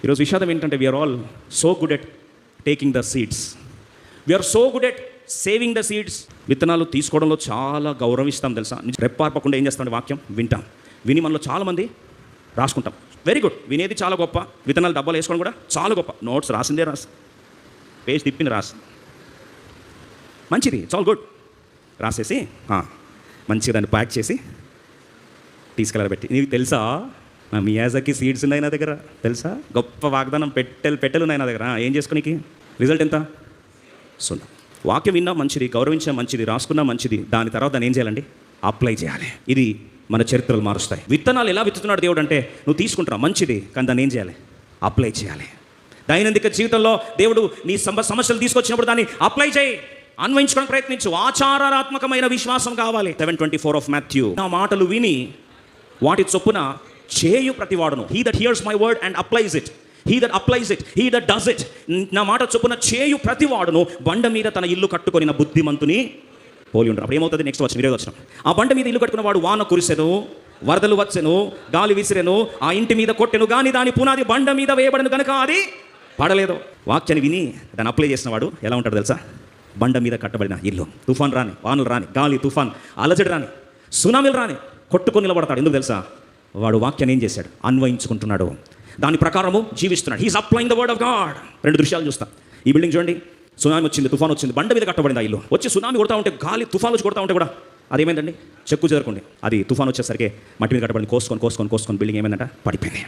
ఈరోజు విషాదం ఏంటంటే we're all so good at taking the seeds, we're so good at saving the seeds. విత్తనాలు తీసుకోవడంలో చాలా గౌరవిస్తాం తెలుసా. రెప్పార్పకుండా ఏం చేస్తాం, వాక్యం వింటాం. విని మనలో చాలామంది రాసుకుంటాం. వెరీ గుడ్, వినేది చాలా గొప్ప. విత్తనాలు డబ్బాలు వేసుకోవడం కూడా చాలా గొప్ప. నోట్స్ రాసిందే రాసి, పేజ్ తిప్పింది రాసి, మంచిది, ఇట్స్ ఆల్ గుడ్. రాసేసి మంచిగా దాన్ని ప్యాక్ చేసి తీసుకెళ్ళాలి పెట్టి. నీకు తెలుసా నా మియాజాకి సీడ్స్ ఉన్నాయి నా దగ్గర, తెలుసా? గొప్ప వాగ్దానం, పెట్టెలు ఉన్నాయి నా దగ్గర. ఏం చేసుకోనికి రిజల్ట్ ఎంత? 0. వాక్యం విన్నా మంచిది, గౌరవించినా మంచిది, రాసుకున్నా మంచిది. దాని తర్వాత దాన్ని ఏం చేయాలండి? అప్లై చేయాలి. ఇది మన చరిత్రలు మారుస్తాయి. విత్తనాలు ఎలా విత్తుతున్నాడు దేవుడు అంటే, నువ్వు తీసుకుంటున్నావు మంచిది, కానీ దాన్ని ఏం చేయాలి? అప్లై చేయాలి. దైనందిక జీవితంలో దేవుడు నీ సమస్యలు తీసుకొచ్చినప్పుడు దాన్ని అప్లై చేయి, అన్వయించుకోవడానికి ప్రయత్నించు. ఆచారాత్మకమైన విశ్వాసం కావాలి. 7:24 ఆఫ్ మాథ్యూ. నా మాటలు విని వాటి చొప్పున చేయు ప్రతివాడును. He that hears my word and applies it, he that applies it, he that does it. నా మాట చొప్పున చేయు ప్రతివాడును బండ మీద తన ఇల్లు కట్టుకొని బుద్ధిమంతుని పోలి ఉంటారు. అప్పుడు ఏమవుతుంది? నెక్స్ట్ వచ్చిన 20 వచనం. ఆ బండ మీద ఇల్లు కట్టుకున్న వాడు వాన కురిసెను, వరదలు వచ్చెను, గాలి విసిరెను, ఆ ఇంటి మీద కొట్టెను, కానీ దాని పునాది బండ మీద వేయబడను కనుక అది పడలేదు. వాక్యాన్ని విని దాన్ని అప్లై చేసిన వాడు ఎలా ఉంటాడు తెలుసా? బండ మీద కట్టబడిన ఇల్లు. తుఫాన్ రాని, వానలు రాని, గాలి తుఫాన్, అలజడి రాని, సునామీలు రాని కొట్టుకొని నిలబడతాడు. ఎందుకు తెలుసా? వాడు వాక్యాన్ని ఏం చేశాడు? అన్వయించుకుంటున్నాడు, దాని ప్రకారము జీవిస్తున్నాడు. He's applying the word of God. 2 దృశ్యాలు చూస్తాం. ఈ బిల్డింగ్ చూడండి, సునామీ వచ్చింది, తుఫాన్ వచ్చింది, బండ మీద కట్టబడింది ఆ ఇల్లు. వచ్చి సునామీ కొడతా ఉంటే, గాలి తుఫాన్ వచ్చి కొడతా ఉంటే కూడా అదేమైందండి? చెక్కు చేరుకోండి. అది తుఫాన్ వచ్చేసరికి మట్టి మీద కట్టబడింది. కోసుకొని బిల్డింగ్ ఏమైందంట? పడిపోయింది.